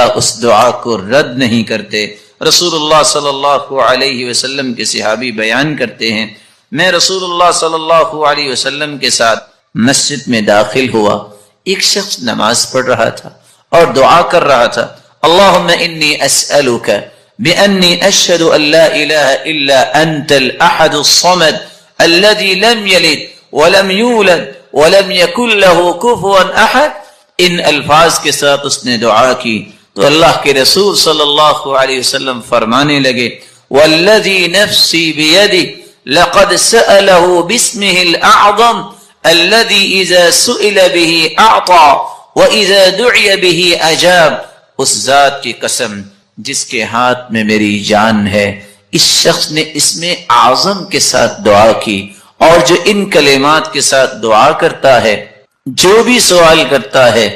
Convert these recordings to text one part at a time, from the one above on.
اللہ اس دعا کو رد نہیں کرتے۔ رسول اللہ صلی اللہ علیہ وسلم کے صحابی بیان کرتے ہیں، میں رسول اللہ صلی اللہ علیہ وسلم کے ساتھ مسجد میں داخل ہوا، ایک شخص نماز پڑھ رہا تھا اور دعا کر رہا تھا، اللہم انی اسألک بأنی اشہد ان لا الہ الا انت الاحد الصمد الذي لم يلد ولم يولد ولم يكن له كفوا احد۔ ان الفاظ کے ساتھ اس نے دعا کی تو اللہ کے رسول صلی اللہ علیہ وسلم فرمانے لگے، والذی نفسی بیدہ لقد سأله باسمه الأعظم الذي إذا سئل به أعطى وإذا دعي به أجاب۔ اس ذات کی قسم جس کے ہاتھ میں میری جان ہے، اس شخص نے اسم اعظم کے ساتھ دعا کی، اور جو ان کلمات کے ساتھ دعا کرتا ہے، جو بھی سوال کرتا ہے،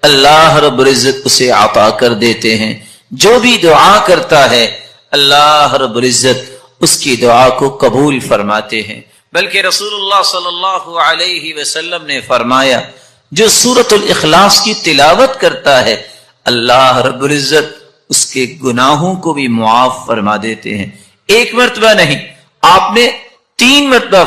اللہ رب العزت اسے عطا کر دیتے ہیں۔ جو بھی دعا کرتا ہے، اللہ رب العزت اس کی دعا کو قبول فرماتے ہیں۔ بلکہ رسول اللہ صلی اللہ علیہ وسلم نے فرمایا، جو سورۃ الاخلاص کی تلاوت کرتا ہے، اللہ رب العزت اس کے گناہوں کو بھی معاف فرما دیتے ہیں۔ ایک مرتبہ نہیں، آپ نے 3 مرتبہ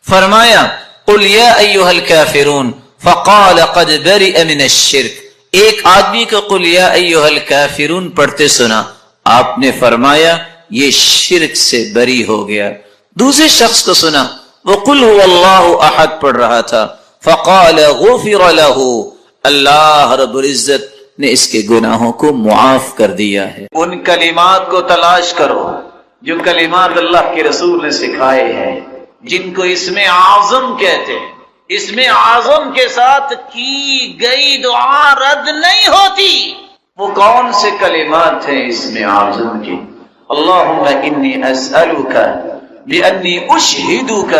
فرمایا قل یا ایھا الکافرون فقال قد برئ من الشرک۔ ایک آدمی کو قل یا ایھا الکافرون پڑھتے سنا، آپ نے فرمایا یہ شرک سے بری ہو گیا۔ دوسرے شخص کو سنا، وہ قل هو اللہ احد پڑھ رہا تھا، فقال غفر له، اللہ رب العزت نے اس کے گناہوں کو معاف کر دیا ہے۔ ان کلمات کو تلاش کرو جو کلمات اللہ کے رسول نے سکھائے ہیں، جن کو اسم اعظم کہتے ہیں۔ اسم اعظم کے ساتھ کی گئی دعا رد نہیں ہوتی۔ وہ کون سے کلمات ہیں اسم اعظم کی؟ اللہم انی اسألک بأنی اشہدک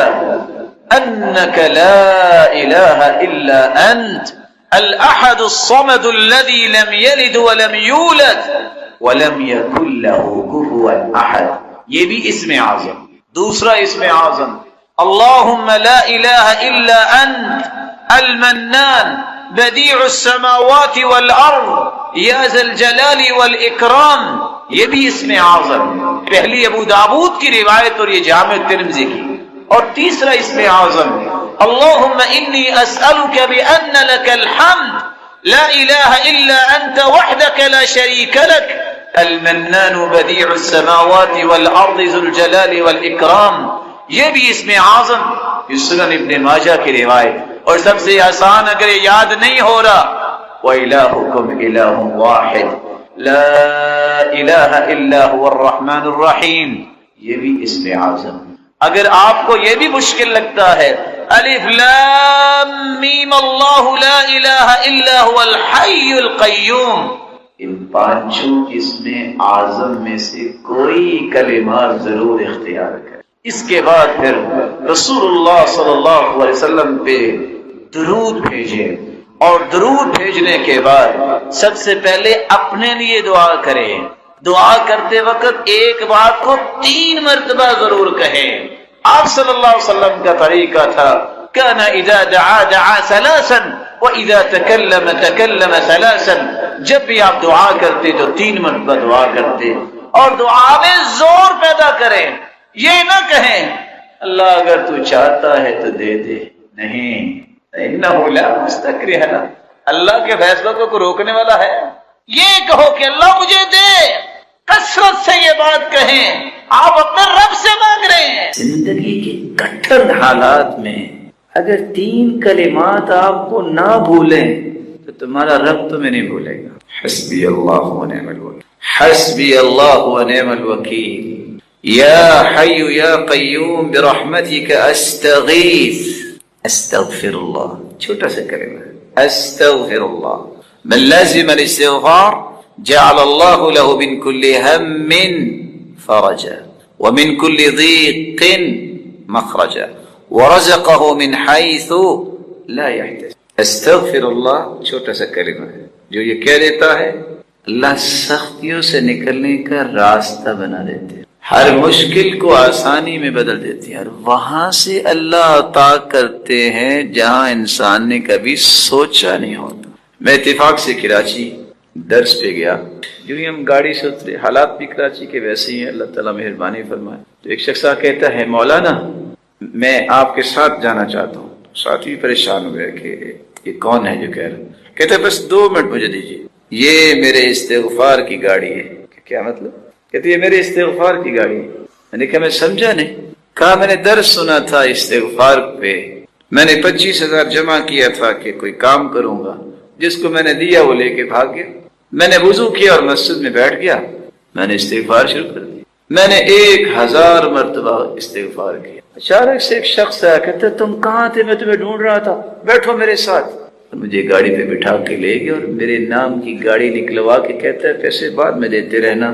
انک لا الہ الا انت الاحد الصمد الذي لم يلد ولم يولد ولم يكن له كفوا احد۔ یہ بھی اسم اعظم۔ دوسرا اسم اعظم اللہم لا الہ الا انت المنان بدیع السماوات والارض یا ذا الجلال والاکرام۔ یہ بھی اسم اعظم، پہلی ابو داود کی روایت اور یہ جامع ترمذی کی۔ اور تیسرا اسم اعظم اللہم انی اسألک بأن لک الحمد لا الہ الا انت وحدک لا شریک لک المنان بدیع السماوات والارض ذو الجلال والاکرام۔ یہ بھی اسم اعظم، یہ سنن ابن ماجہ کی روایت۔ اور سب سے آسان اگر یہ یاد نہیں ہو رہا، وَإِلَٰهُكُمْ إِلَٰهٌ وَاحِدٌ لَا إِلَٰهَ إِلَّا هُوَ الرَّحْمَٰنُ الرَّحِيمُ۔ یہ بھی اسم اعظم۔ اگر آپ کو یہ بھی مشکل لگتا ہے، الف لام میم اللہ لا الہ الا هو الحی القیوم، ان 5 اسم اعظم میں سے کوئی کلمات ضرور اختیار کریں۔ اس کے بعد پھر رسول اللہ صلی اللہ علیہ وسلم پہ درود بھیجے، اور درود بھیجنے کے بعد سب سے پہلے اپنے لیے دعا کریں۔ دعا کرتے وقت ایک بات کو 3 مرتبہ ضرور کہیں۔ آپ صلی اللہ علیہ وسلم کا طریقہ تھا، كان اذا دعا دعا ثلاثا واذا تكلم تكلم ثلاثا۔ جب بھی آپ دعا کرتے تو 3 مرتبہ دعا کرتے، اور دعا میں زور پیدا کریں۔ یہ نہ کہیں اللہ اگر تو چاہتا ہے تو دے دے، نہیں، انہ لا مستکرہ لہ، اللہ کے فیصلوں کو روکنے والا ہے۔ یہ کہو کہ اللہ مجھے دے، کثرت سے یہ بات کہیں، آپ اپنے رب سے مانگ رہے ہیں۔ زندگی کے کٹھن حالات میں اگر 3 کلمات آپ کو نہ بھولیں تو تمہارا رب تمہیں نہیں بھولے گا۔ حسبی اللہ ونعم الوکیل، حسبی اللہ ونعم الوکیل، یا حی یا قیوم برحمتک استغیث۔ استغفر اللہ، چھوٹا سا کلمہ ہے، استغفر اللہ۔ من لازم الاستغفار جعل اللہ له من كل هم فرجا ومن كل ضيق مخرجا ورزقه من حيث لا يحتسب۔ استغفر اللہ چھوٹا سا کلمہ ہے، جو یہ کہہ دیتا ہے اللہ سختیوں سے نکلنے کا راستہ بنا دیتے ہیں، ہر مشکل کو آسانی میں بدل دیتے ہیں، اور وہاں سے اللہ عطا کرتے ہیں جہاں انسان نے کبھی سوچا نہیں ہوتا۔ میں اتفاق سے کراچی درس پہ گیا، جو ہی ہم گاڑی سے اترے، حالات بھی کراچی کے ویسے ہی ہیں، اللہ تعالیٰ مہربانی فرمائے، تو ایک شخص کہتا ہے مولانا میں آپ کے ساتھ جانا چاہتا ہوں۔ ساتھی پریشان ہو گئے کہ یہ کون ہے جو کہہ رہا، کہتے بس 2 منٹ مجھے دیجیے، یہ میرے استغفار کی گاڑی ہے۔ کیا مطلب؟ کہتے یہ میرے استغفار کی گاڑی ہے۔ میں نے کہا میں سمجھا نہیں۔ کہا میں نے درس سنا تھا استغفار پہ، میں نے 25,000 جمع کیا تھا کہ کوئی کام کروں گا، جس کو میں نے دیا وہ لے کے بھاگ گیا۔ میں نے وضو کیا اور مسجد میں بیٹھ گیا، میں نے استغفار شروع کر دیا، میں نے 1000 مرتبہ استغفار کیا۔ اچانک سے ایک شخص آیا، کہتا تم کہاں تھے؟ میں تمہیں ڈھونڈ رہا تھا، بیٹھو میرے ساتھ۔ مجھے گاڑی پہ بٹھا کے لے گیا اور میرے نام کی گاڑی نکلوا کے کہتا ہے پیسے بعد میں دیتے رہنا۔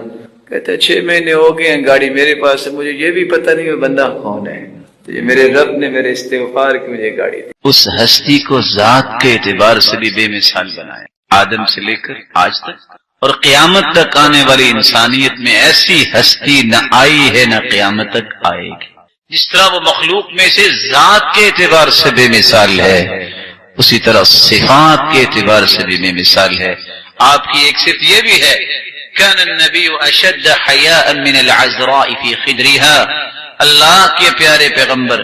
کہتا ہے 6 مہینے ہو گئے ہیں گاڑی میرے پاس ہے، مجھے یہ بھی پتہ نہیں وہ بندہ کون ہے، تو یہ میرے رب نے میرے استغفار کی مجھے گاڑی دی۔ اس ہستی کو ذات کے اعتبار سے بھی بے مثال بنایا، آدم سے لے کر آج تک، اور قیامت تک آنے والی انسانیت میں ایسی ہستی نہ آئی ہے نہ قیامت تک آئے گی۔ جس طرح وہ مخلوق میں سے ذات کے اعتبار سے بے مثال ہے، اسی طرح صفات کے اعتبار سے بھی بے مثال ہے۔ آپ کی ایک صفت یہ بھی ہے، كان النبي اشد حياء من العذراء في خدرها، اللہ کے پیارے پیغمبر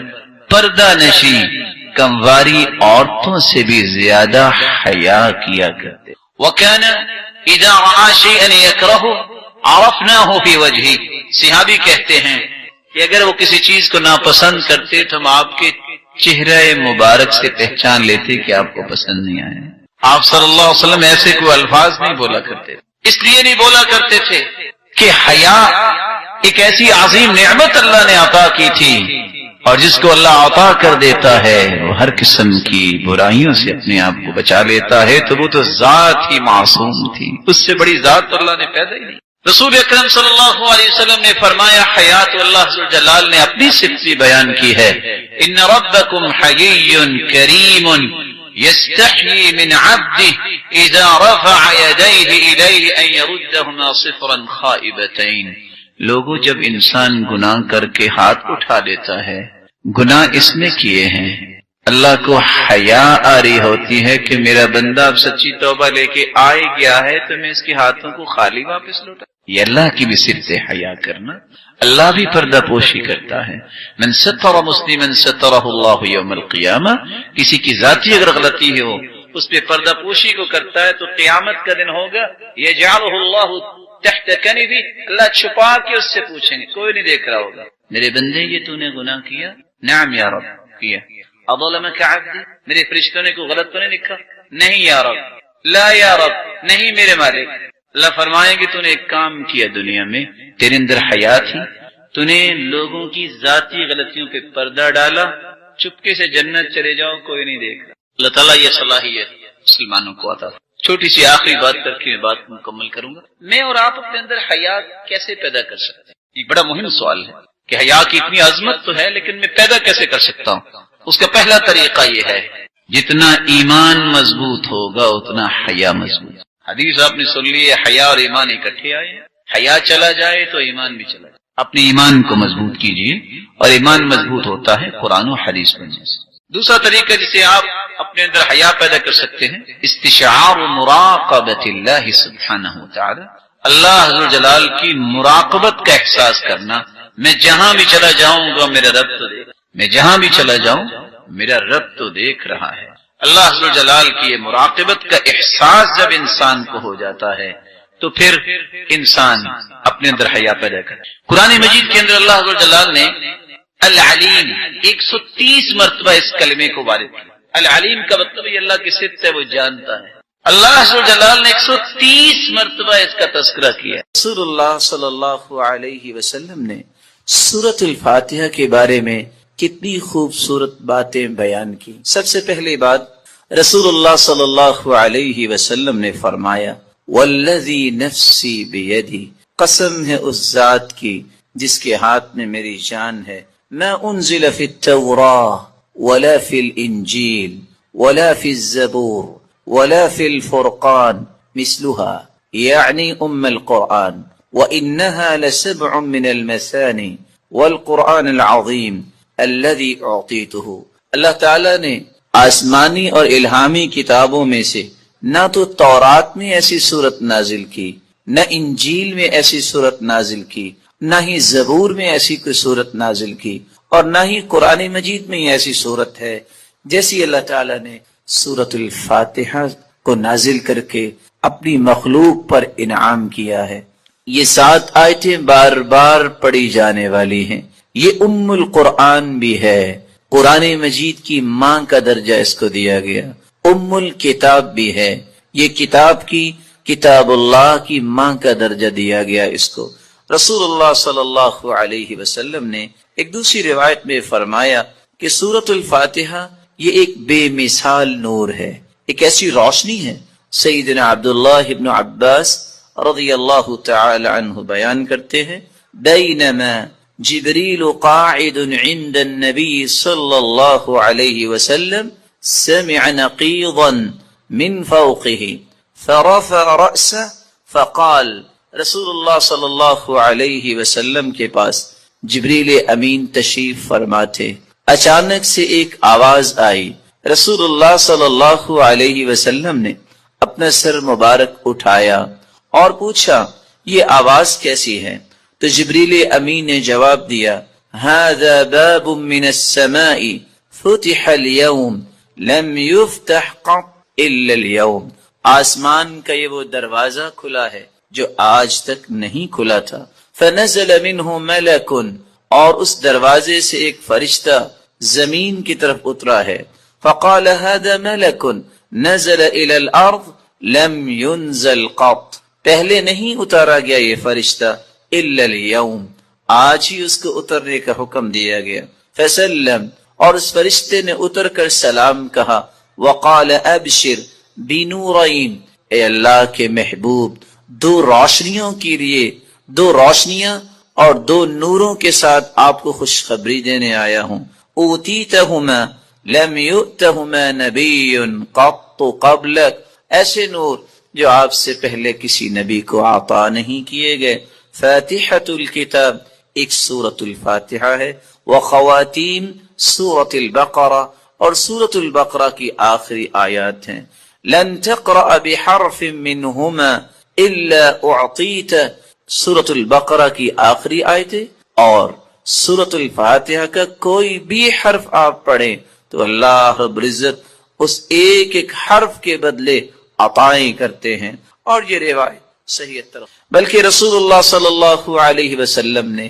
پردہ نشی کمواری عورتوں سے بھی زیادہ حیا کیا کرتے۔ وكان اذا راى شيئا يكرهه عرفناه في وجهه، صحابی کہتے ہیں کہ اگر وہ کسی چیز کو ناپسند کرتے تو ہم آپ کے چہرے مبارک سے پہچان لیتے کہ آپ کو پسند نہیں آئے۔ آپ صلی اللہ علیہ وسلم ایسے کوئی الفاظ نہیں بولا کرتے، اس لیے نہیں بولا کرتے تھے کہ حیا ایک ایسی عظیم نعمت اللہ نے عطا کی تھی، اور جس کو اللہ عطا کر دیتا ہے وہ ہر قسم کی برائیوں سے اپنے آپ کو بچا لیتا ہے، تو وہ تو ذات ہی معصوم تھی، اس سے بڑی ذات تو اللہ نے پیدا ہی نہیں۔ رسول اکرم صلی اللہ علیہ وسلم نے فرمایا، حیات اللہ جلال نے اپنی صفت بھی بیان کی ہے، ان ربکم حیی کریم یستحیی من عبدہ اذا رفع یدیہ الیہ ان یردہما صفرا خائبتین۔ لوگوں، جب انسان گناہ کر کے ہاتھ اٹھا لیتا ہے، گناہ اس نے کیے ہیں، اللہ کو حیا آ رہی ہوتی ہے کہ میرا بندہ اب سچی توبہ لے کے آئے گیا ہے تو میں اس کے ہاتھوں کو خالی واپس لوٹا۔ یہ اللہ کی بھی صفت ہے حیا کرنا، اللہ بھی پردہ پوشی کرتا ہے۔ من ستر مسلما سترہ اللہ یوم القیامہ، کسی کی ذاتی اگر غلطی ہو اس پہ پردہ پوشی کو کرتا ہے تو قیامت کا دن ہوگا، یجعلہ اللہ تحت کنفی، اللہ چھپا کے اس سے پوچھیں گے، کوئی نہیں دیکھ رہا ہوگا، میرے بندے یہ تو نے گناہ کیا؟ نعم یا رب کیا۔ اظلمک عبدی، میرے فرشتوں نے کوئی غلط تو نہیں لکھا؟ نہیں یا رب۔ لا یا رب، نہیں میرے مالک۔ اللہ فرمائیں گے تو نے ایک کام کیا دنیا میں، تیرے اندر حیا تھی، تو نے لوگوں کی ذاتی غلطیوں پہ پردہ ڈالا، چپکے سے جنت چلے جاؤ، کوئی نہیں دیکھ رہا۔ اللہ تعالیٰ یہ صلاحیت مسلمانوں کو عطا۔ چھوٹی سی آخری بات کر کے میں بات مکمل کروں گا۔ میں اور آپ اپنے اندر حیا کیسے پیدا کر سکتے ہیں؟ یہ بڑا مہم سوال ہے کہ حیا کی اتنی عظمت تو ہے لیکن میں پیدا کیسے کر سکتا ہوں؟ اس کا پہلا طریقہ یہ ہے، جتنا ایمان مضبوط ہوگا اتنا حیا مضبوط۔ حدیث آپ نے سن لی ہے، حیا اور ایمان اکٹھے آئے، حیا چلا جائے تو ایمان بھی چلا جائے۔ اپنے ایمان کو مضبوط کیجیے، اور ایمان مضبوط ہوتا ہے قرآن و حدیث پڑھنے سے۔ دوسرا طریقہ جسے آپ اپنے اندر حیا پیدا کر سکتے ہیں، استشعار مراقبت اللہ سبحانہ وتعالی، اللہ عز جلال کی مراقبت کا احساس کرنا۔ میں جہاں بھی چلا جاؤں گا میرا رب تو دیکھ، میں جہاں بھی چلا جاؤں میرا رب تو دیکھ رہا ہے۔ اللہ عز جلال کی یہ مراقبت کا احساس جب انسان کو ہو جاتا ہے تو پھر انسان اپنے اندر حیا پیدا کرے۔ قرآن مجید کے اندر اللہ عز جلال نے العلیم 130 مرتبہ اس کلمے کو وارد کیا۔ العلیم کا مطلب یہ اللہ کی صفت ہے، وہ جانتا ہے۔ اللہ عز جلال نے 130 مرتبہ اس کا تذکرہ کیا۔ رسول اللہ صلی اللہ علیہ وسلم نے سورۃ الفاتحہ کے بارے میں کتنی خوبصورت باتیں بیان کی۔ سب سے پہلی بات، رسول اللہ صلی اللہ علیہ وسلم نے فرمایا، والذی نفسی بیدی، قسم ہے اس ذات کی جس کے ہاتھ میں میری جان ہے، ما انزل فی التوراۃ ولا فی الانجیل ولا فی الزبور ولا فی الفرقان مثلها، یعنی القرآن، وإنها لسبع من المثانی والقرآن العظیم الذي اعطیته۔ اللہ تعالیٰ نے آسمانی اور الہامی کتابوں میں سے نہ تو تورات میں ایسی صورت نازل کی، نہ انجیل میں ایسی صورت نازل کی، نہ ہی زبور میں ایسی کوئی صورت نازل کی، اور نہ ہی قرآن مجید میں ایسی صورت ہے جیسی اللہ تعالیٰ نے سورۃ الفاتحہ کو نازل کر کے اپنی مخلوق پر انعام کیا ہے۔ یہ 7 آیتیں بار بار پڑھی جانے والی ہیں، یہ ام القرآن بھی ہے، قرآن مجید کی ماں کا درجہ اس کو دیا گیا، ام الکتاب بھی ہے، یہ کتاب کی، کتاب اللہ کی ماں کا درجہ دیا گیا اس کو۔ رسول اللہ صلی اللہ علیہ وسلم نے ایک دوسری روایت میں فرمایا کہ سورۃ الفاتحہ یہ ایک بے مثال نور ہے، ایک ایسی روشنی ہے۔ سیدنا عبداللہ ابن عباس رضی اللہ تعالی عنہ بیان کرتے ہیں، بینما جبریل قاعد عند النبی صلی اللہ علیہ وسلم سمع نقیضا من فوقه فرفع رأسه فقال، رسول اللہ صلی اللہ علیہ وسلم کے پاس جبریل امین تشریف فرما تھے، اچانک سے ایک آواز آئی، رسول اللہ صلی اللہ علیہ وسلم نے اپنا سر مبارک اٹھایا اور پوچھا یہ آواز کیسی ہے؟ تو جبریل امین نے جواب دیا، هذا باب من السماء فتح اليوم لم يفتح قط الا اليوم، آسمان کا یہ وہ دروازہ کھلا ہے جو آج تک نہیں کھلا تھا۔ فنزل منه ملک، اور اس دروازے سے ایک فرشتہ زمین کی طرف اترا ہے، فقال هذا ملک نزل الى الارض لم ينزل قط، پہلے نہیں اتارا گیا یہ فرشتہ الا اليوم، آج ہی اس کو اترنے کا حکم دیا گیا۔ فسلم، اور اس فرشتے نے اتر کر سلام کہا، وقال ابشر بنورین، اے اللہ کے محبوب 2 روشنیوں کے لیے، 2 روشنیاں اور 2 نوروں کے ساتھ آپ کو خوشخبری دینے آیا ہوں، اوتیتہما لم یؤتہما نبی قط قبلک، ایسے نور جو آپ سے پہلے کسی نبی کو عطا نہیں کیے گئے۔ فاتحۃ الکتاب ایک سورۃ الفاتحہ ہے، وخواتیم سورۃ البقرہ، اور سورۃ البقرہ کی آخری آیات ہیں۔ لن تقرأ بحرف منہما الا اعطیت، سورۃ البقرہ کی آخری آیتیں اور سورۃ الفاتحہ کا کوئی بھی حرف آپ پڑھیں تو اللہ رب العزت اس ایک ایک حرف کے بدلے عطائیں کرتے ہیں، اور یہ روایت صحیح طرف، بلکہ رسول اللہ صلی اللہ علیہ وسلم نے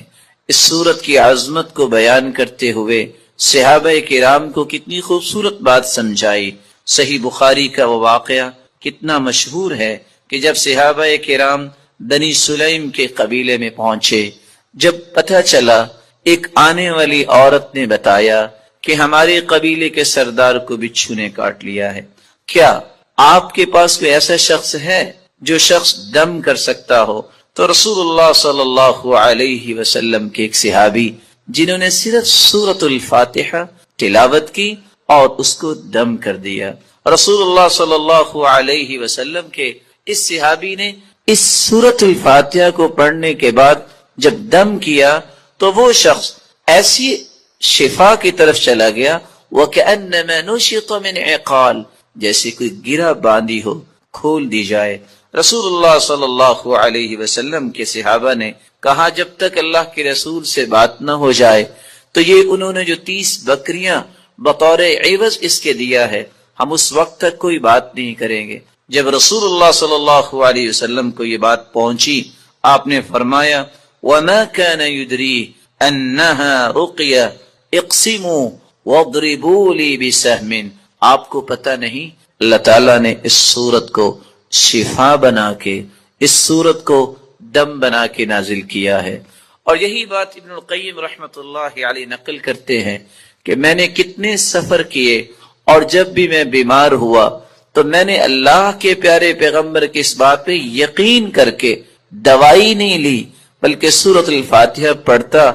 اس سورت کی عظمت کو بیان کرتے ہوئے صحابہ کرام کو کتنی خوبصورت بات سمجھائی۔ صحیح بخاری کا وہ واقعہ کتنا مشہور ہے کہ جب صحابہ کرام بنی سلیم کے قبیلے میں پہنچے، جب پتہ چلا ایک آنے والی عورت نے بتایا کہ ہمارے قبیلے کے سردار کو بچھو نے کاٹ لیا ہے، کیا آپ کے پاس کوئی ایسا شخص ہے جو شخص دم کر سکتا ہو؟ تو رسول اللہ صلی اللہ علیہ وسلم کے ایک صحابی جنہوں نے صرف سورۃ الفاتحہ تلاوت کی اور اس کو دم کر دیا، رسول اللہ صلی اللہ علیہ وسلم کے اس صحابی نے اس سورۃ الفاتحہ کو پڑھنے کے بعد جب دم کیا تو وہ شخص ایسی شفا کی طرف چلا گیا، وَكَأَنَّمَا نُشِطَ مِنْ عِقَالٍ، جیسے کوئی گرہ باندھی ہو کھول دی جائے۔ رسول اللہ صلی اللہ علیہ وسلم کے صحابہ نے کہا جب تک اللہ کے رسول سے بات نہ ہو جائے تو یہ انہوں نے جو 30 بکریاں بطور عوض اس کے دیا ہے، ہم اس وقت تک کوئی بات نہیں کریں گے۔ جب رسول اللہ صلی اللہ علیہ وسلم کو یہ بات پہنچی، آپ نے فرمایا وَمَا كَانَ يُدْرِي أَنَّهَا رُقْيَةٌ اقسموا وَاضْرِبُوا لِي بِسَهْمٍ، آپ کو پتہ نہیں اللہ تعالیٰ نے اس صورت کو شفا بنا کے، اس صورت کو دم بنا کے نازل کیا ہے۔ اور یہی بات ابن القیم رحمۃ اللہ علیہ نقل کرتے ہیں کہ میں نے کتنے سفر کیے اور جب بھی میں بیمار ہوا تو میں نے اللہ کے پیارے پیغمبر کی اس بات پہ یقین کر کے دوائی نہیں لی، بلکہ سورۃ الفاتحہ پڑھتا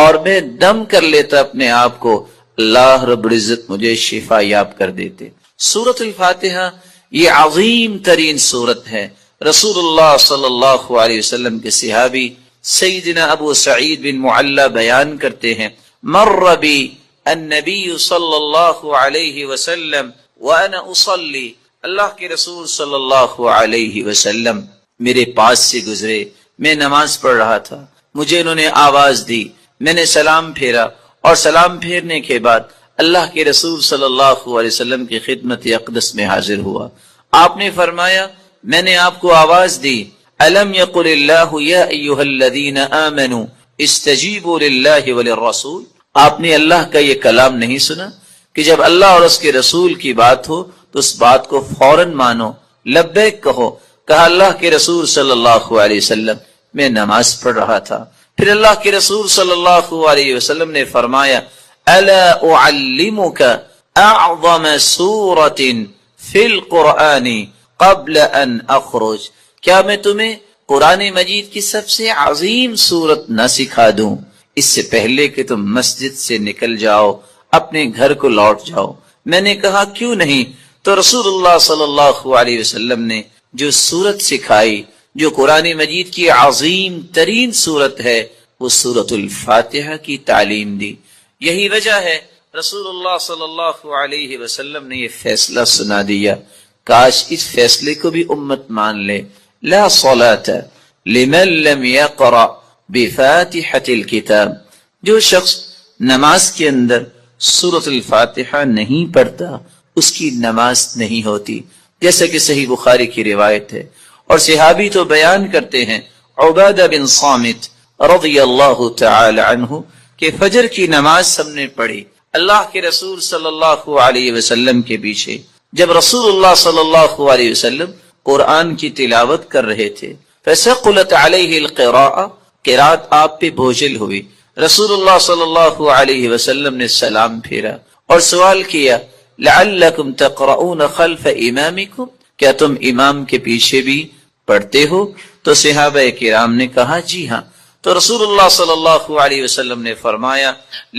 اور میں دم کر لیتا اپنے آپ کو، اللہ رب العزت مجھے شفا یاب کر دیتے۔ سورۃ الفاتحہ یہ عظیم ترین سورت ہے۔ رسول اللہ صلی اللہ علیہ وسلم کے صحابی سیدنا ابو سعید بن معلہ بیان کرتے ہیں، مر بی النبی صلی اللہ علیہ وسلم وانا اصلی، اللہ کے رسول صلی اللہ علیہ وسلم میرے پاس سے گزرے، میں نماز پڑھ رہا تھا، مجھے انہوں نے آواز دی، میں نے سلام پھیرا، اور سلام پھیرنے کے بعد اللہ کے رسول صلی اللہ علیہ وسلم کی خدمت اقدس میں حاضر ہوا۔ آپ نے فرمایا میں نے آپ کو آواز دی، الم یقل اللہ یا ایھا الذین آمنوا استجیبوا للہ وللرسول، آپ نے اللہ کا یہ کلام نہیں سنا کہ جب اللہ اور اس کے رسول کی بات ہو تو اس بات کو فوراً مانو، لبیک کہو۔ کہا اللہ کے رسول صلی اللہ علیہ وسلم میں نماز پڑھ رہا تھا۔ پھر اللہ کے رسول صلی اللہ علیہ وسلم نے فرمایا الا اعلمک اعظم سورۃ فی القرآن قبل ان اخرج، کیا میں تمہیں قرآن مجید کی سب سے عظیم سورت نہ سکھا دوں اس سے پہلے کہ تم مسجد سے نکل جاؤ، اپنے گھر کو لوٹ جاؤ؟ میں نے کہا کیوں نہیں؟ تو رسول اللہ صلی اللہ علیہ وسلم نے جو سورت سکھائی، جو قرآن مجید کی عظیم ترین سورت ہے، وہ سورۃ الفاتحہ کی تعلیم دی۔ یہی وجہ ہے رسول اللہ صلی اللہ علیہ وسلم نے یہ فیصلہ سنا دیا، کاش اس فیصلے کو بھی امت مان لے۔ لا صلاۃ لمن لم یقرأ بفاتحۃ الکتاب، جو شخص نماز کے اندر سورۃ الفاتحہ نہیں پڑھتا اس کی نماز نہیں ہوتی، جیسا کہ صحیح بخاری کی روایت ہے۔ اور صحابی تو بیان کرتے ہیں، عبادہ بن صامت رضی اللہ تعالی عنہ کہ فجر کی نماز ہم نے پڑھی اللہ کے رسول صلی اللہ علیہ وسلم کے پیچھے، جب رسول اللہ صلی اللہ علیہ وسلم قرآن کی تلاوت کر رہے تھے، فثقلت علیہ القراءۃ، قرات آپ پہ بوجھل ہوئی، رسول اللہ صلی اللہ علیہ وسلم نے سلام پھیرا اور سوال کیا لعلکم تقرؤون خلف امامکم، کیا تم امام کے پیچھے بھی پڑھتے ہو؟ تو صحابہ کرام نے کہا جی ہاں۔ تو رسول اللہ صلی اللہ علیہ وسلم نے فرمایا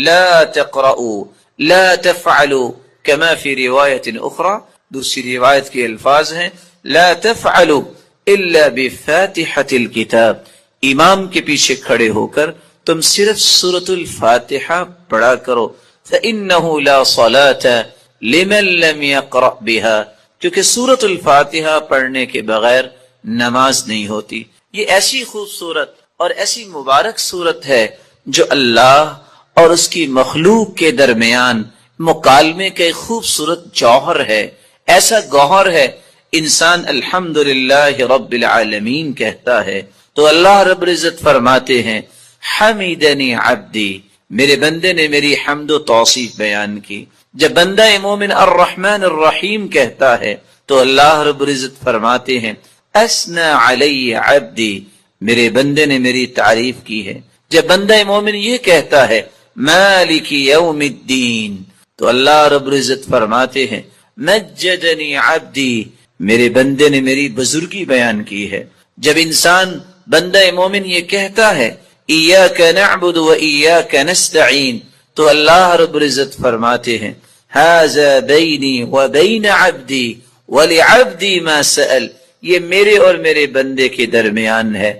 لا تقرؤوا لا تفعلوا كما فی روایت اخرى، دوسری روایت کے الفاظ ہیں لا تفعلوا الا بفاتحة الکتاب، امام کے پیچھے کھڑے ہو کر تم صرف سورۃ الفاتحہ پڑھا کرو، فإنه لا صلاة لمن لم يقرأ بها، کیونکہ سورۃ الفاتحہ پڑھنے کے بغیر نماز نہیں ہوتی۔ یہ ایسی خوبصورت اور ایسی مبارک صورت ہے جو اللہ اور اس کی مخلوق کے درمیان مکالمے کا ایک خوبصورت جوہر ہے، ایسا گوہر ہے، انسان الحمدللہ رب العالمین کہتا ہے تو اللہ رب العزت فرماتے ہیں حمیدنی عبدی، میرے بندے نے میری حمد و توصیف بیان کی۔ جب بندہ مومن الرحمن الرحیم کہتا ہے تو اللہ رب العزت فرماتے ہیں اثنى علی عبدی، میرے بندے نے میری تعریف کی ہے۔ جب بندہ مومن یہ کہتا ہے مالک یوم الدین تو اللہ رب العزت فرماتے ہیں مجدنی عبدی، میرے بندے نے میری بزرگی بیان کی ہے۔ جب انسان بندہ مومن یہ کہتا ہے ایاک نعبد و ایاک نستعین تو اللہ رب العزت فرماتے ہیں ھذا بینی و بین عبدی ولعبدی ما سأل، یہ میرے اور میرے بندے کے درمیان ہے،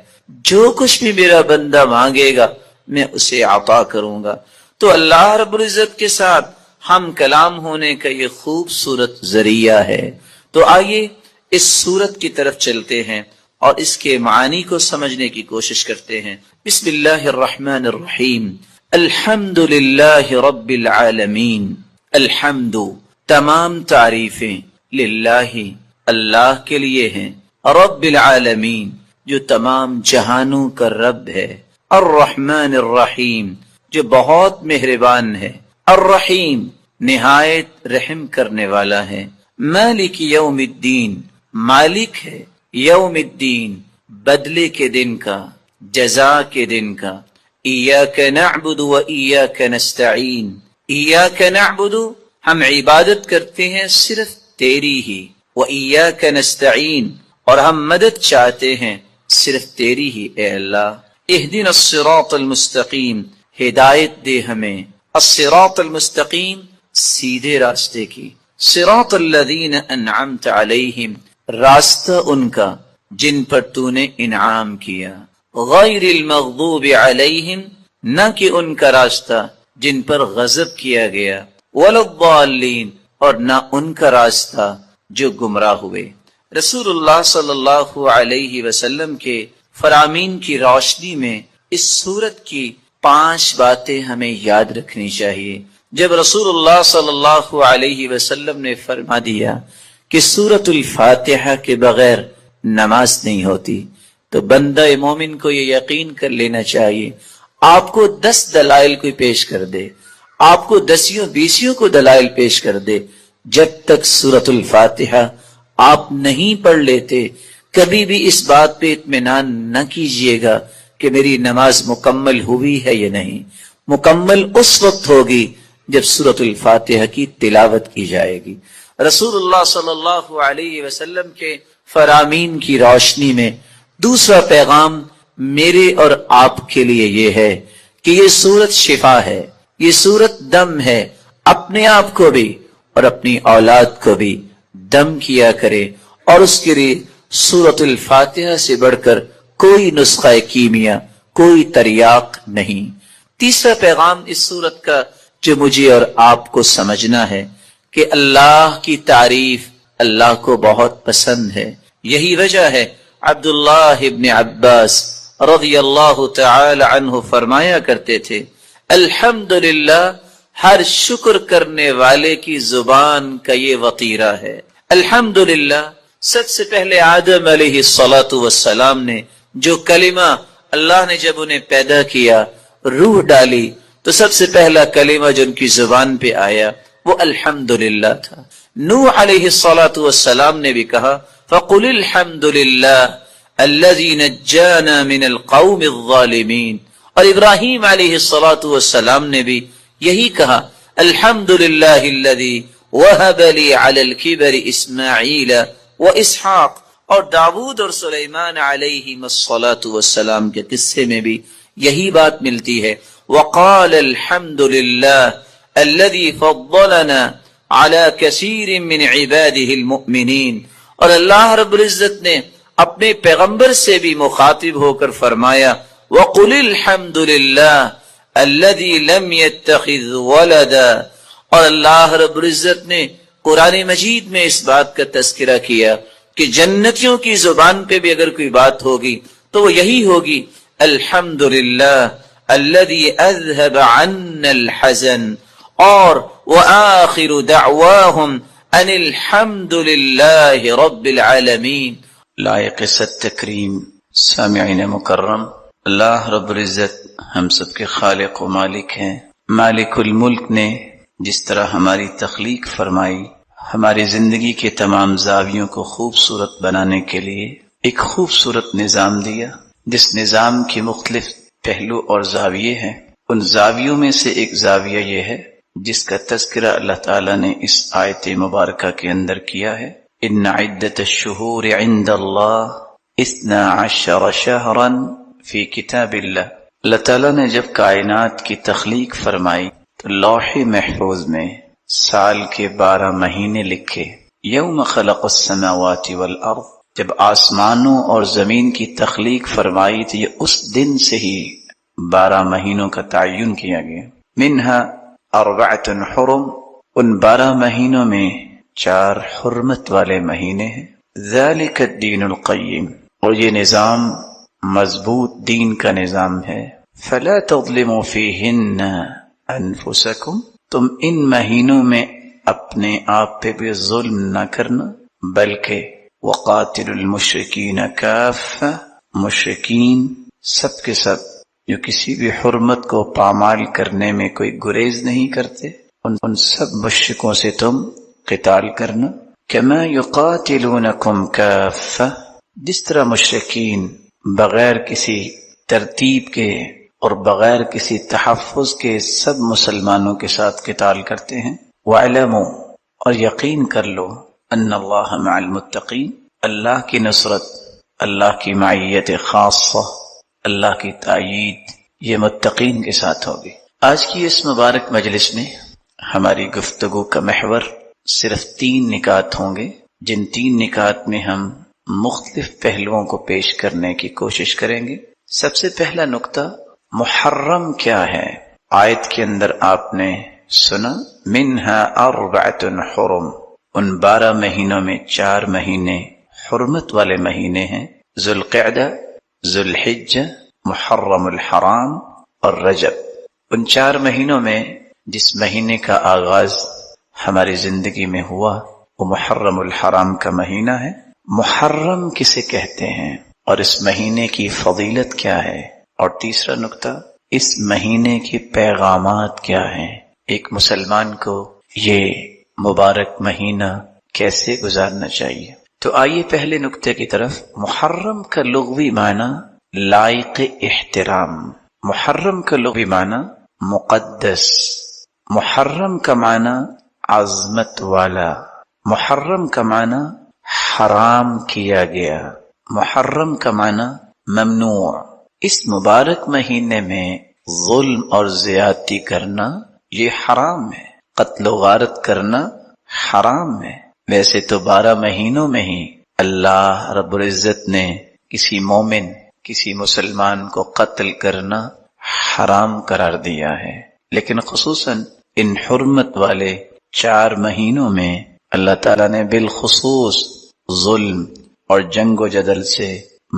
جو کچھ بھی میرا بندہ مانگے گا میں اسے عطا کروں گا۔ تو اللہ رب العزت کے ساتھ ہم کلام ہونے کا یہ خوبصورت ذریعہ ہے۔ تو آئیے اس سورت کی طرف چلتے ہیں اور اس کے معانی کو سمجھنے کی کوشش کرتے ہیں۔ بسم اللہ الرحمن الرحیم، الحمد للہ رب العالمین، الحمد تمام تعریفیں للہ اللہ کے لیے ہیں، رب العالمین جو تمام جہانوں کا رب ہے، الرحمن الرحیم جو بہت مہربان ہے، الرحیم نہایت رحم کرنے والا ہے، مالک یوم الدین مالک ہے یوم الدین بدلے کے دن کا، جزا کے دن کا، ایاک نعبد و ایاک نستعین، ایاک نعبد ہم عبادت کرتے ہیں صرف تیری ہی، و ایاک نستعین اور ہم مدد چاہتے ہیں صرف تیری ہی اے اللہ۔ اہدنا الصراط المستقیم، ہدایت دے ہمیں، الصراط المستقیم سیدھے راستے کی، صراط الذین انعمت علیہم راستہ ان کا جن پر تو نے انعام کیا، غیر المغضوب علیہم نہ کہ ان کا راستہ جن پر غضب کیا گیا، ولا الضالین اور نہ ان کا راستہ جو گمراہ ہوئے۔ رسول اللہ صلی اللہ علیہ وسلم کے فرامین کی روشنی میں اس سورت کی 5 باتیں ہمیں یاد رکھنی چاہیے۔ جب رسول اللہ صلی اللہ علیہ وسلم نے فرما دیا کہ سورت الفاتحہ کے بغیر نماز نہیں ہوتی، تو بندہ مومن کو یہ یقین کر لینا چاہیے، آپ کو 10 دلائل کوئی پیش کر دے، آپ کو 10 کو دلائل پیش کر دے، جب تک سورت الفاتحہ آپ نہیں پڑھ لیتے کبھی بھی اس بات پہ اطمینان نہ کیجئے گا کہ میری نماز مکمل ہوئی ہے یا نہیں۔ مکمل اس وقت ہوگی جب سورۃ الفاتحہ کی تلاوت کی جائے گی۔ رسول اللہ صلی اللہ علیہ وسلم کے فرامین کی روشنی میں دوسرا پیغام میرے اور آپ کے لیے یہ ہے کہ یہ سورت شفا ہے، یہ سورت دم ہے۔ اپنے آپ کو بھی اور اپنی اولاد کو بھی دم کیا کرے، اور اس کے لیے سورۃ الفاتحہ سے بڑھ کر کوئی نسخہ کیمیا، کوئی تریاق نہیں۔ تیسرا پیغام اس سورت کا جو مجھے اور آپ کو سمجھنا ہے کہ اللہ کی تعریف اللہ کو بہت پسند ہے۔ یہی وجہ ہے عبداللہ ابن عباس رضی اللہ تعالی عنہ فرمایا کرتے تھے، الحمدللہ ہر شکر کرنے والے کی زبان کا یہ وطیرہ ہے۔ الحمدللہ سب سے پہلے آدم علیہ السلام نے جو کلمہ اللہ نے جب انہیں پیدا کیا، روح ڈالی، تو سب سے پہلا کلمہ جو ان کی زبان پہ آیا وہ الحمدللہ تھا۔ نوح علیہ السلام نے بھی کہا فَقُلِ الْحَمْدُ لِلَّهِ الَّذِي نَجَّانَا مِنَ الْقَوْمِ الظَّالِمِينَ، اور ابراہیم علیہ السلام نے بھی یہی کہا الحمدللہ الذی وہب لی علی الکبر اسماعیل و اسحاق، اور داود اور سلیمان علیہم السلام کے قصے میں بھی یہی بات ملتی ہے، وقال الحمدللہ الذی فضلنا علی کثیر من عباده المؤمنین، اور اللہ رب العزت نے اپنے پیغمبر سے بھی مخاطب ہو کر فرمایا وقل الحمدللہ الذی لم يتخذ ولدا، اور اللہ رب العزت نے قرآن مجید میں اس بات کا تذکرہ کیا کہ جنتیوں کی زبان پہ بھی اگر کوئی بات ہوگی تو وہ یہی ہوگی الحمدللہ الذی اذهب عنا الحزن، اور وآخر دعواہم ان الحمدللہ رب العالمین۔ لائق ست تکریم سامعین مکرم، اللہ رب العزت ہم سب کے خالق و مالک ہیں۔ مالک الملک نے جس طرح ہماری تخلیق فرمائی، ہماری زندگی کے تمام زاویوں کو خوبصورت بنانے کے لیے ایک خوبصورت نظام دیا، جس نظام کے مختلف پہلو اور زاویے ہیں۔ ان زاویوں میں سے ایک زاویہ یہ ہے جس کا تذکرہ اللہ تعالیٰ نے اس آیت مبارکہ کے اندر کیا ہے، ان عدت الشہور عند اللہ 12 شہرا فی کتاب اللہ۔ اللہ تعالیٰ نے جب کائنات کی تخلیق فرمائی تو لوح محفوظ میں سال کے 12 مہینے لکھے۔ یوم خلق السماوات والارض، جب آسمانوں اور زمین کی تخلیق فرمائی تو یہ اس دن سے ہی 12 مہینوں کا تعین کیا گیا۔ منہا 4 حرم، ان 12 مہینوں میں 4 حرمت والے مہینے ہیں۔ ذالک الدین القیم، اور یہ نظام مضبوط دین کا نظام ہے۔ فلا تظلموا فیہن انفسکم، تم ان مہینوں میں اپنے آپ پہ بھی ظلم نہ کرنا، بلکہ وقاتل المشرکین کافہ، مشرکین سب کے سب جو کسی بھی حرمت کو پامال کرنے میں کوئی گریز نہیں کرتے، ان سب مشرکوں سے تم قتال کرنا۔ کما یقاتلونکم کافہ، جس طرح مشرکین بغیر کسی ترتیب کے اور بغیر کسی تحفظ کے سب مسلمانوں کے ساتھ قتال کرتے ہیں۔ وَاعْلَمُوا، اور یقین کر لو، ان اللہ مع المتقین، اللہ کی نصرت، اللہ کی معیت خاصہ، اللہ کی تائید یہ متقین کے ساتھ ہوگی۔ آج کی اس مبارک مجلس میں ہماری گفتگو کا محور صرف 3 نکات ہوں گے، جن 3 نکات میں ہم مختلف پہلوؤں کو پیش کرنے کی کوشش کریں گے۔ سب سے پہلا نقطہ، محرم کیا ہے؟ آیت کے اندر آپ نے سنا منہا 4 حرم، ان 12 مہینوں میں 4 مہینے حرمت والے مہینے ہیں، ذوالقعدہ، ذوالحجہ، محرم الحرام اور رجب۔ ان 4 مہینوں میں جس مہینے کا آغاز ہماری زندگی میں ہوا وہ محرم الحرام کا مہینہ ہے۔ محرم کسے کہتے ہیں اور اس مہینے کی فضیلت کیا ہے، اور تیسرا نقطہ، اس مہینے کے پیغامات کیا ہیں، ایک مسلمان کو یہ مبارک مہینہ کیسے گزارنا چاہیے۔ تو آئیے پہلے نقطے کی طرف۔ محرم کا لغوی معنی لائق احترام، محرم کا لغوی معنی مقدس، محرم کا معنی عظمت والا، محرم کا معنی حرام کیا گیا، محرم کا معنی ممنوع۔ اس مبارک مہینے میں ظلم اور زیادتی کرنا یہ حرام ہے، قتل و غارت کرنا حرام ہے۔ ویسے تو 12 مہینوں میں ہی اللہ رب العزت نے کسی مومن، کسی مسلمان کو قتل کرنا حرام قرار دیا ہے، لیکن خصوصاً ان حرمت والے 4 مہینوں میں اللہ تعالیٰ نے بالخصوص ظلم اور جنگ و جدل سے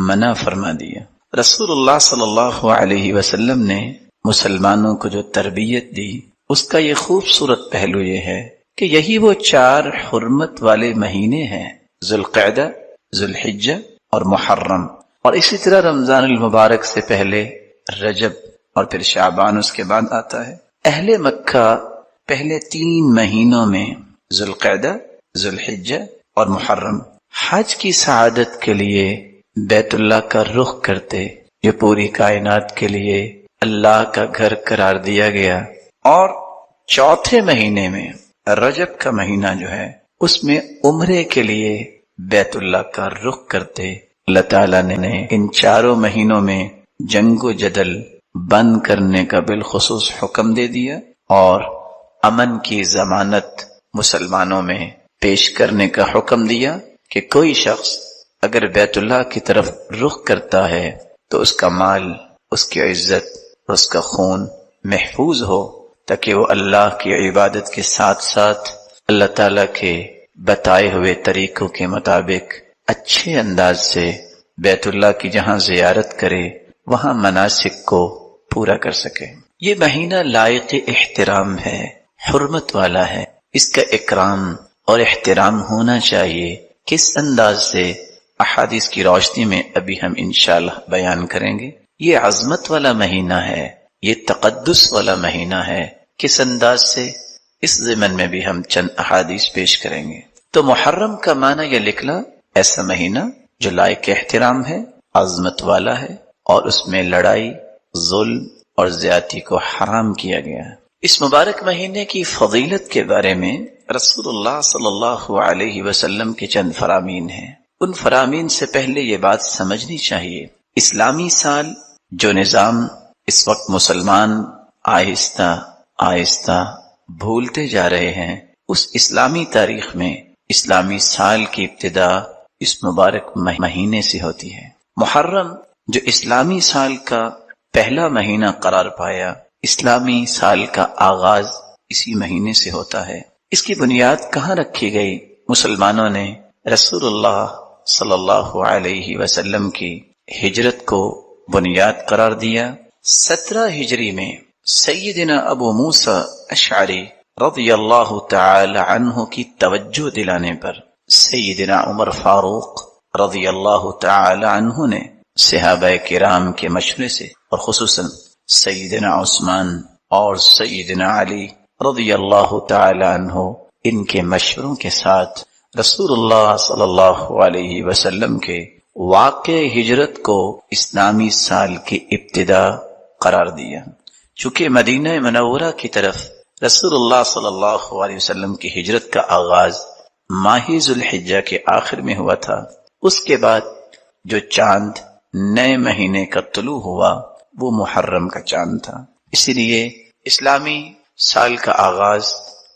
منع فرما دیا۔ رسول اللہ صلی اللہ علیہ وسلم نے مسلمانوں کو جو تربیت دی اس کا یہ خوبصورت پہلو یہ ہے کہ یہی وہ 4 حرمت والے مہینے ہیں، ذوالقعدہ، ذوالحجہ اور محرم، اور اسی طرح رمضان المبارک سے پہلے رجب اور پھر شعبان اس کے بعد آتا ہے۔ اہل مکہ پہلے 3 مہینوں میں ذوالقعدہ، ذوالحجہ اور محرم حج کی سعادت کے لیے بیت اللہ کا رخ کرتے، جو پوری کائنات کے لیے اللہ کا گھر قرار دیا گیا، اور 4تھے مہینے میں رجب کا مہینہ جو ہے اس میں عمرے کے لیے بیت اللہ کا رخ کرتے۔ اللہ تعالیٰ نے ان 4 مہینوں میں جنگ و جدل بند کرنے کا بالخصوص حکم دے دیا اور امن کی ضمانت مسلمانوں میں پیش کرنے کا حکم دیا کہ کوئی شخص اگر بیت اللہ کی طرف رخ کرتا ہے تو اس کا مال، اس کی عزت اور اس کا خون محفوظ ہو، تاکہ وہ اللہ کی عبادت کے ساتھ ساتھ اللہ تعالیٰ کے بتائے ہوئے طریقوں کے مطابق اچھے انداز سے بیت اللہ کی جہاں زیارت کرے وہاں مناسک کو پورا کر سکے۔ یہ مہینہ لائق احترام ہے، حرمت والا ہے، اس کا اکرام اور احترام ہونا چاہیے۔ کس انداز سے، احادیث کی روشنی میں ابھی ہم انشاءاللہ بیان کریں گے۔ یہ عظمت والا مہینہ ہے، یہ تقدس والا مہینہ ہے، کس انداز سے، اس ضمن میں بھی ہم چند احادیث پیش کریں گے۔ تو محرم کا معنی یہ نکلا ایسا مہینہ جو لائق احترام ہے، عظمت والا ہے، اور اس میں لڑائی، ظلم اور زیادتی کو حرام کیا گیا ہے۔ اس مبارک مہینے کی فضیلت کے بارے میں رسول اللہ صلی اللہ علیہ وسلم کے چند فرامین ہیں۔ ان فرامین سے پہلے یہ بات سمجھنی چاہیے، اسلامی سال جو نظام اس وقت مسلمان آہستہ آہستہ بھولتے جا رہے ہیں، اس اسلامی تاریخ میں اسلامی سال کی ابتدا اس مبارک مہینے سے ہوتی ہے۔ محرم جو اسلامی سال کا پہلا مہینہ قرار پایا، اسلامی سال کا آغاز اسی مہینے سے ہوتا ہے۔ اس کی بنیاد کہاں رکھی گئی؟ مسلمانوں نے رسول اللہ صلی اللہ علیہ وسلم کی ہجرت کو بنیاد قرار دیا۔ 17 ہجری میں سیدنا ابو موسیٰ اشعری رضی اللہ تعالی عنہ کی توجہ دلانے پر سیدنا عمر فاروق رضی اللہ تعالی عنہ نے صحابہ کرام کے مشورے سے، اور خصوصاً سیدنا عثمان اور سیدنا علی رضی اللہ تعالی عنہ، ان کے مشوروں کے ساتھ رسول اللہ صلی اللہ علیہ وسلم کے واقع ہجرت کو اسلامی سال کی ابتدا قرار دیا۔ چونکہ مدینہ منورہ کی طرف رسول اللہ صلی اللہ علیہ وسلم کی ہجرت کا آغاز ماہ ذوالحجہ کے آخر میں ہوا تھا، اس کے بعد جو چاند نئے مہینے کا طلوع ہوا وہ محرم کا چاند تھا، اسی لیے اسلامی سال کا آغاز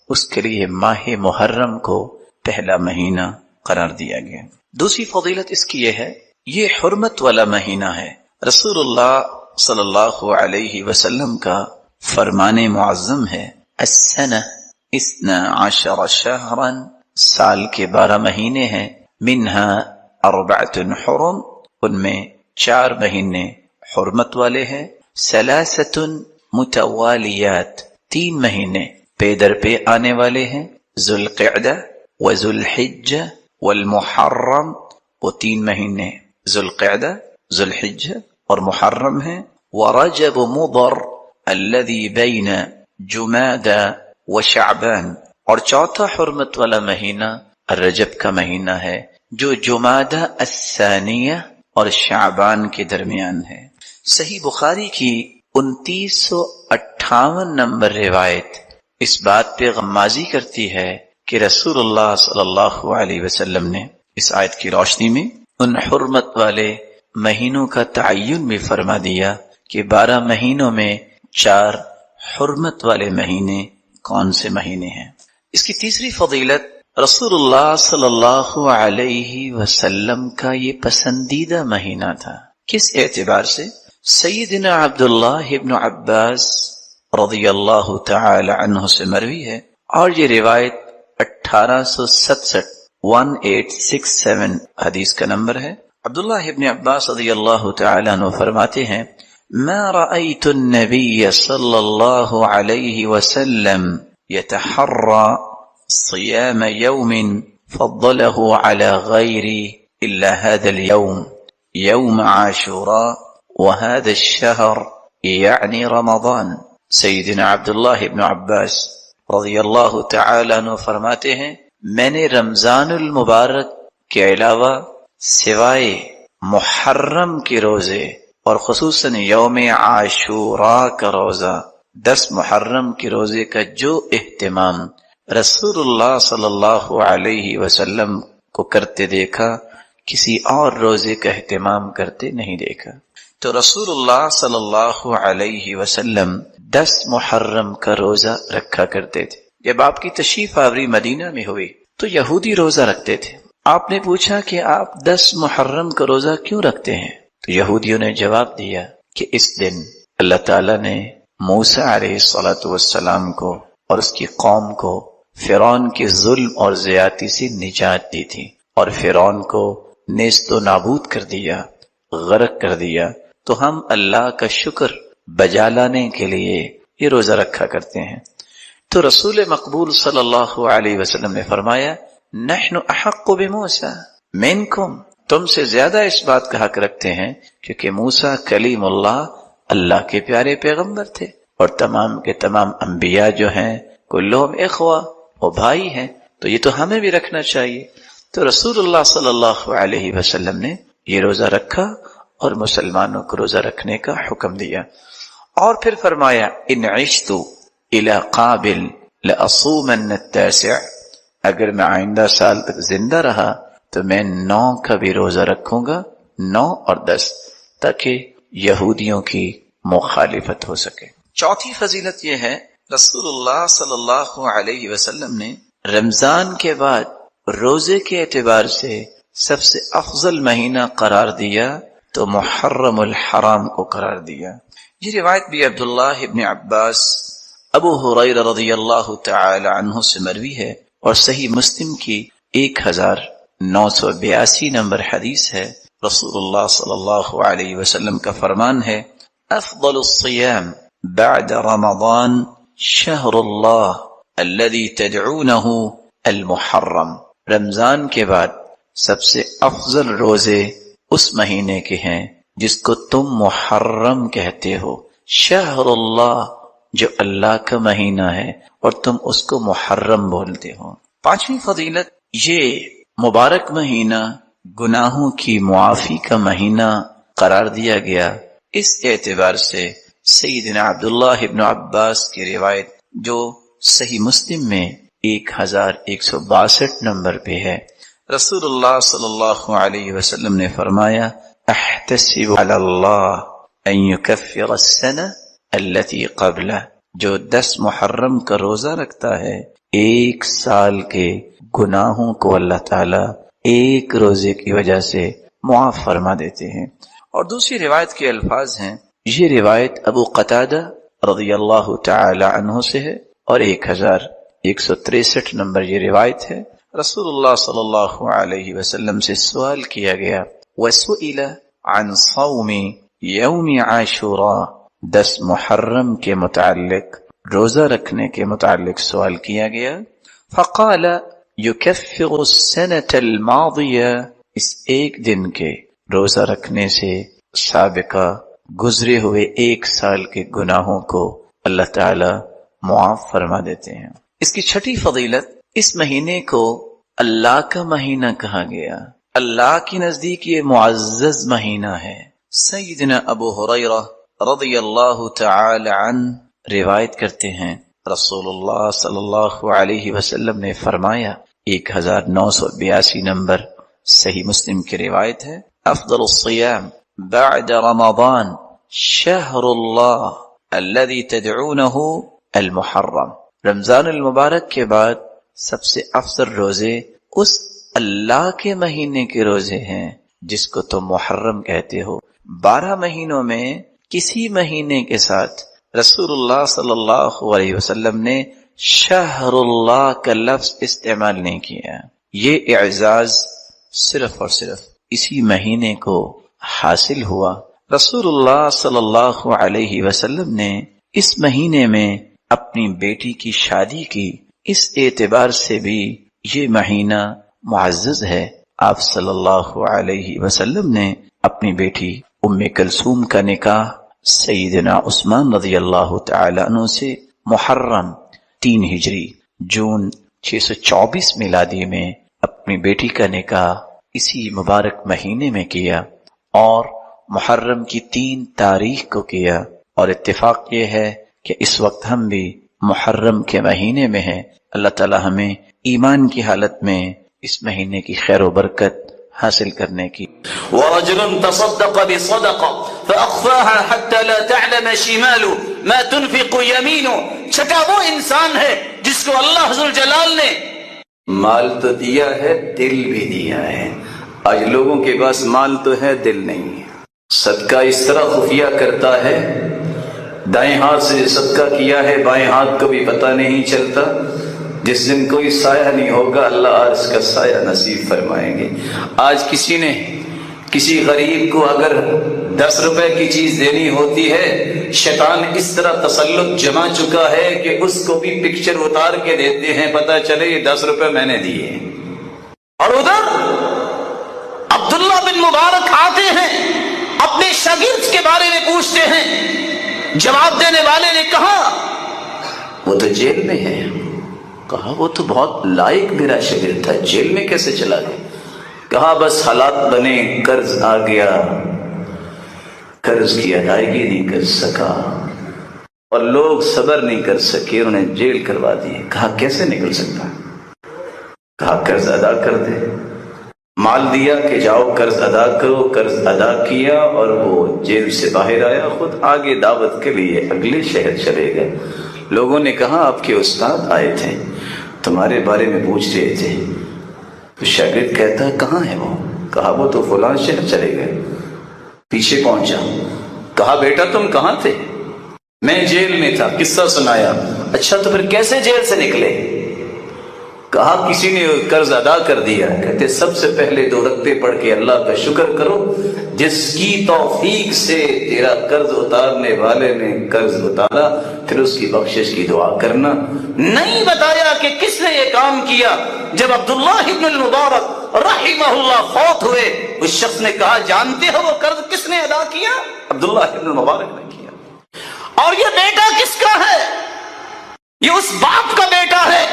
اس کے لیے ماہ محرم کو پہلا مہینہ قرار دیا گیا۔ دوسری فضیلت اس کی یہ ہے، یہ حرمت والا مہینہ ہے۔ رسول اللہ صلی اللہ علیہ وسلم کا فرمان معظم ہے، السنہ 12 شہرا سال کے 12 مہینے ہیں، منہا اربعۃ حرم، ان میں 4 مہینے حرمت والے ہیں، ثلاثۃ متوالیات، 3 مہینے پے در پہ آنے والے ہیں، ذوالقعدہ وذوالحجہ والمحرم، وہ 3 مہینے ذوالقعدہ، ذوالحجہ اور محرم ہیں، ورجب مضر الذي بین جمادى وشعبان، اور چوتھا حرمت والا مہینہ رجب کا مہینہ ہے جو جمادى الثانیہ اور شعبان کے درمیان ہے۔ صحیح بخاری کی 2958 نمبر روایت اس بات پہ غمازی کرتی ہے کہ رسول اللہ صلی اللہ علیہ وسلم نے اس آیت کی روشنی میں ان حرمت والے مہینوں کا تعین بھی فرما دیا کہ 12 مہینوں میں 4 حرمت والے مہینے کون سے مہینے ہیں۔ اس کی تیسری فضیلت، رسول اللہ صلی اللہ علیہ وسلم کا یہ پسندیدہ مہینہ تھا۔ کس اعتبار سے؟ سیدنا عبداللہ ابن عباس رضی اللہ تعالی عنہ سے مروی ہے، اور یہ روایت 1867 حدیث کا نمبر ہے۔ عبداللہ ابن عباس رضی اللہ تعالی عنہ فرماتے ہیں، ما رأيت النبي صلى الله عليه وسلم يتحرى صيام يوم فضله على غيره إلا هذا اليوم، يوم عاشوراء، وهذا الشهر يعني رمضان۔ سیدنا عبداللہ ابن عباس رضی اللہ تعالی عنہ فرماتے ہیں، میں نے رمضان المبارک کے علاوہ سوائے محرم کے روزے اور خصوصاً یوم عاشوراء کا روزہ، 10 محرم کے روزے کا جو اہتمام رسول اللہ صلی اللہ علیہ وسلم کو کرتے دیکھا، کسی اور روزے کا اہتمام کرتے نہیں دیکھا۔ تو رسول اللہ صلی اللہ علیہ وسلم 10 محرم کا روزہ رکھا کرتے تھے۔ جب آپ کی تشریف آوری مدینہ میں ہوئی تو یہودی روزہ رکھتے تھے۔ آپ نے پوچھا کہ آپ 10 محرم کا روزہ کیوں رکھتے ہیں؟ تو یہودیوں نے جواب دیا کہ اس دن اللہ تعالیٰ نے موسیٰ علیہ السلام کو اور اس کی قوم کو فرعون کے ظلم اور زیادتی سے نجات دی تھی، اور فرعون کو نیست و نابود کر دیا، غرق کر دیا۔ تو ہم اللہ کا شکر بجا لانے کے لیے یہ روزہ رکھا کرتے ہیں۔ تو رسول مقبول صلی اللہ علیہ وسلم نے فرمایا، نحن احق بموسیٰ منکم، تم سے زیادہ اس بات کا حق رکھتے ہیں، کیونکہ موسیٰ کلیم اللہ کے پیارے پیغمبر تھے، اور تمام کے تمام انبیاء جو ہیں کلہم اخوہ، وہ بھائی ہیں، تو یہ تو ہمیں بھی رکھنا چاہیے۔ تو رسول اللہ صلی اللہ علیہ وسلم نے یہ روزہ رکھا اور مسلمانوں کو روزہ رکھنے کا حکم دیا، اور پھر فرمایا، ان عشت الی قابل لأصومن التاسع، اگر میں آئندہ سال تک زندہ رہا تو میں 9 کا بھی روزہ رکھوں گا، 9 اور 10، تاکہ یہودیوں کی مخالفت ہو سکے۔ چوتھی فضیلت یہ ہے، رسول اللہ صلی اللہ علیہ وسلم نے رمضان کے بعد روزے کے اعتبار سے سب سے افضل مہینہ قرار دیا تو محرم الحرام کو قرار دیا۔ یہ روایت بھی عبداللہ ابن عباس، ابو ہریرہ رضی اللہ تعالی عنہ سے مروی ہے، اور صحیح مسلم کی 1982 نمبر حدیث ہے۔ رسول اللہ صلی اللہ علیہ وسلم کا فرمان ہے، افضل الصیام بعد رمضان شہر اللہ الذي تدعونه المحرم، رمضان کے بعد سب سے افضل روزے اس مہینے کے ہیں جس کو تم محرم کہتے ہو، شہر اللہ جو اللہ کا مہینہ ہے اور تم اس کو محرم بولتے ہو۔ 5ویں فضیلت، یہ مبارک مہینہ گناہوں کی معافی کا مہینہ قرار دیا گیا، اس اعتبار سے سیدنا عبداللہ ابن عباس کی روایت جو صحیح مسلم میں 1162 نمبر پہ ہے، رسول اللہ صلی اللہ علیہ وسلم نے فرمایا، احتسب علی اللہ ان یکفر السنہ التي قبلہ، جو 10 محرم کا روزہ رکھتا ہے 1 سال کے گناہوں کو اللہ تعالیٰ 1 روزے کی وجہ سے معاف فرما دیتے ہیں۔ اور دوسری روایت کے الفاظ ہیں، یہ روایت ابو قتادہ رضی اللہ تعالی عنہ سے ہے، اور 1163 نمبر یہ روایت ہے۔ رسول اللہ صلی اللہ علیہ وسلم سے سوال کیا گیا، وَسُئِلَ عَنْ صَوْمِ يَوْمِ عَاشُورَا، 10 محرم کے متعلق، روزہ رکھنے کے متعلق سوال کیا گیا، فقال يكفر السنة الماضية، اس ایک دن کے روزہ رکھنے سے سابقہ گزرے ہوئے 1 سال کے گناہوں کو اللہ تعالی معاف فرما دیتے ہیں۔ اس کی چھٹی فضیلت، اس مہینے کو اللہ کا مہینہ کہا گیا، اللہ کی نزدیک یہ معزز مہینہ ہے۔ سیدنا ابو ہریرہ رضی اللہ تعالی عنہ روایت کرتے ہیں، رسول اللہ صلی اللہ علیہ وسلم نے فرمایا، 1982 نمبر صحیح مسلم کی روایت ہے، افضل الصیام بعد رمضان شہر اللہ الذي تدعونه المحرم، رمضان المبارک کے بعد سب سے افضل روزے اس اللہ کے مہینے کے روزے ہیں جس کو تم محرم کہتے ہو۔ 12 مہینوں میں کسی مہینے کے ساتھ رسول اللہ صلی اللہ علیہ وسلم نے شہر اللہ کا لفظ استعمال نہیں کیا۔ یہ اعزاز صرف اور صرف اسی مہینے کو حاصل ہوا۔ رسول اللہ صلی اللہ علیہ وسلم نے اس مہینے میں اپنی بیٹی کی شادی کی، اس اعتبار سے بھی یہ مہینہ معزز ہے۔ آپ صلی اللہ علیہ وسلم نے اپنی بیٹی ام کلثوم کا نکاح سیدنا عثمان رضی اللہ تعالی عنہ سے محرم 3 ہجری جون 624 میلادی میں اپنی بیٹی کا نکاح اسی مبارک مہینے میں کیا، اور محرم کی 3 تاریخ کو کیا، اور اتفاق یہ ہے کہ اس وقت ہم بھی محرم کے مہینے میں ہیں۔ اللہ تعالی ہمیں ایمان کی حالت میں اس مہینے کی خیر و برکت حاصل کرنے کی۔ ورجل تصدق بصدقة فأخفاها حتى لا تعلم شماله ما تنفق يمينه، چھٹا وہ انسان ہے جس کو اللہ ذوالجلال نے مال تو دیا ہے، دل بھی دیا ہے۔ آج لوگوں کے پاس مال تو ہے، دل نہیں ہے۔ صدقہ اس طرح خفیہ کرتا ہے، دائیں ہاتھ سے صدقہ کیا ہے، بائیں ہاتھ کو بھی پتہ نہیں چلتا۔ جس دن کوئی سایہ نہیں ہوگا اللہ عرش کا سایہ نصیب فرمائیں گے۔ آج کسی نے کسی غریب کو اگر 10 روپے کی چیز دینی ہوتی ہے، شیطان اس طرح تسلط جما چکا ہے کہ اس کو بھی پکچر اتار کے دیتے ہیں، پتہ چلے یہ 10 روپے میں نے دیے۔ اور ادھر عبداللہ بن مبارک آتے ہیں، اپنے شاگرد کے بارے میں پوچھتے ہیں، جواب دینے والے نے کہا وہ تو جیل میں ہے۔ کہا وہ تو بہت لائق میرا شاگرد تھا، جیل میں کیسے چلا گیا؟ کہا بس حالات بنے، قرض آ گیا، قرض کی ادائیگی نہیں کر سکا، اور لوگ صبر نہیں کر سکے، انہوں نے جیل کروا دی۔ کہا کیسے نکل سکتا؟ کہا قرض ادا کر دے۔ مال دیا کہ جاؤ قرض ادا کرو، قرض ادا کیا، اور وہ جیل سے باہر آیا، خود آگے دعوت کے لیے اگلے شہر چلے گئے۔ لوگوں نے کہا آپ کے استاد آئے تھے، تمہارے بارے میں پوچھ رہے تھے۔ تو شاگرد کہتا کہاں ہے وہ؟ کہا وہ تو فلاں شہر چلے گئے۔ پیچھے پہنچا، کہا بیٹا تم کہاں تھے؟ میں جیل میں تھا۔ قصہ سنایا۔ اچھا تو پھر کیسے جیل سے نکلے؟ کہا کسی نے قرض ادا کر دیا۔ کہتے سب سے پہلے 2 رکعتیں پڑھ کے اللہ کا شکر کرو جس کی توفیق سے تیرا قرض اتارنے والے نے قرض اتارا، پھر اس کی بخشش کی دعا کرنا۔ نہیں بتایا کہ کس نے یہ کام کیا۔ جب عبداللہ ابن المبارک رحمہ اللہ فوت ہوئے، اس شخص نے کہا جانتے ہو وہ قرض کس نے ادا کیا؟ عبداللہ ابن المبارک نے کیا۔ اور یہ بیٹا کس کا ہے؟ یہ اس باپ کا بیٹا ہے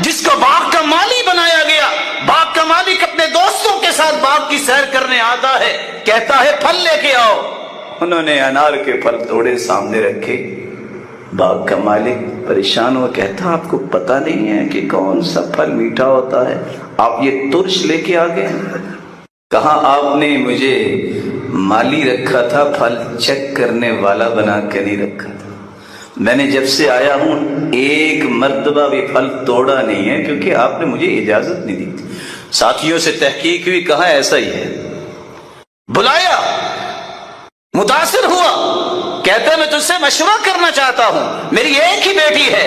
جس کو باغ کا مالی بنایا گیا۔ باغ کا مالک اپنے دوستوں کے ساتھ باغ کی سیر کرنے آتا ہے، کہتا ہے پھل لے کے آؤ۔ انہوں نے انار کے پھل توڑے سامنے رکھے۔ باغ کا مالک پریشان ہوا، کہتا آپ کو پتہ نہیں ہے کہ کون سا پھل میٹھا ہوتا ہے، آپ یہ ترش لے کے آ گئے؟ کہا آپ نے مجھے مالی رکھا تھا، پھل چیک کرنے والا بنا کے نہیں رکھا تھا۔ میں نے جب سے آیا ہوں 1 مرتبہ بھی پھل توڑا نہیں ہے، کیونکہ آپ نے مجھے اجازت نہیں دی تھی۔ ساتھیوں سے تحقیق ہوئی، کہا ایسا ہی ہے۔ بلایا، متاثر ہوا، کہتا ہے میں تجھ سے مشورہ کرنا چاہتا ہوں، میری ایک ہی بیٹی ہے،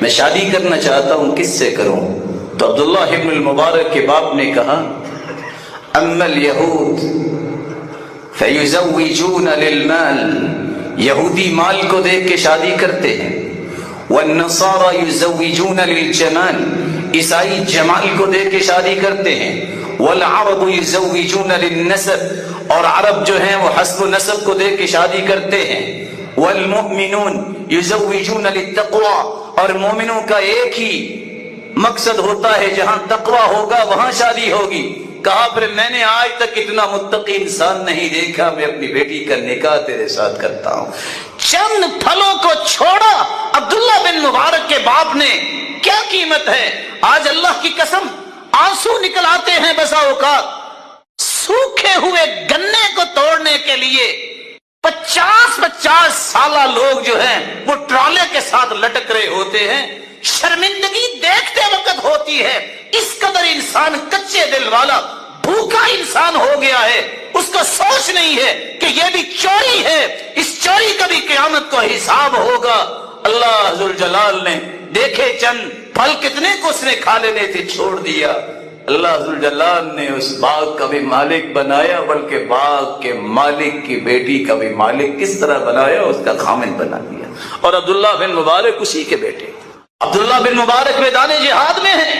میں شادی کرنا چاہتا ہوں، کس سے کروں؟ تو عبداللہ ابن المبارک کے باپ نے کہا اما الیہود فیزوجون للمال، یہودی مال کو دیکھ کے شادی کرتے ہیں، والنصارى یزوجون للجمال، عیسائی جمال کو دیکھ کے شادی کرتے ہیں، والعرب یزوجون للنسب، اور عرب جو ہیں وہ حسب نسب کو دیکھ کے شادی کرتے ہیں، والمؤمنون یزوجون للتقوى، اور مومنوں کا ایک ہی مقصد ہوتا ہے جہاں تقوی ہوگا وہاں شادی ہوگی۔ کہا پھر میں نے آج تک اتنا متقی انسان نہیں دیکھا، میں اپنی بیٹی کا نکاح تیرے ساتھ کرتا ہوں۔ چند پھلوں کو چھوڑا عبداللہ بن مبارک کے باپ نے، کیا قیمت ہے؟ آج اللہ کی قسم آنسو نکل آتے ہیں بسا اوقات، سوکھے ہوئے گنے کو توڑنے کے لیے 50 سالہ لوگ جو ہیں وہ ٹرالے کے ساتھ لٹک رہے ہوتے ہیں۔ شرمندگی دیکھتے وقت ہوتی ہے، اس قدر انسان کچے دل والا بھوکا انسان ہو گیا ہے، اس کو سوچ نہیں ہے کہ یہ بھی چوری ہے، اس چوری کا بھی قیامت کو حساب ہوگا۔ اللہ ذوالجلال نے دیکھے چند پھل کتنے کو اس نے کھا لینے تھے چھوڑ دیا، اللہ ذوالجلال نے اس باغ کا بھی مالک بنایا، بلکہ باغ کے مالک کی بیٹی کا بھی مالک کس طرح بنایا، اس کا خامن بنا دیا۔ اور عبداللہ بن مبارک اسی کے بیٹے۔ عبداللہ بن مبارک میدان جہاد میں ہیں،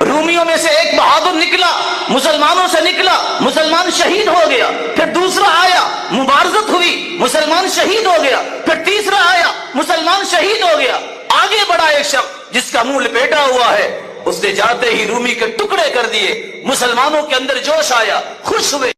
رومیوں میں سے ایک بہادر نکلا، مسلمانوں سے نکلا، مسلمان شہید ہو گیا، پھر دوسرا آیا، مبارزت ہوئی، مسلمان شہید ہو گیا، پھر تیسرا آیا، مسلمان شہید ہو گیا۔ آگے بڑا ایک شخص جس کا منہ لپیٹا ہوا ہے، اس نے جاتے ہی رومی کے ٹکڑے کر دیے، مسلمانوں کے اندر جوش آیا، خوش ہوئے۔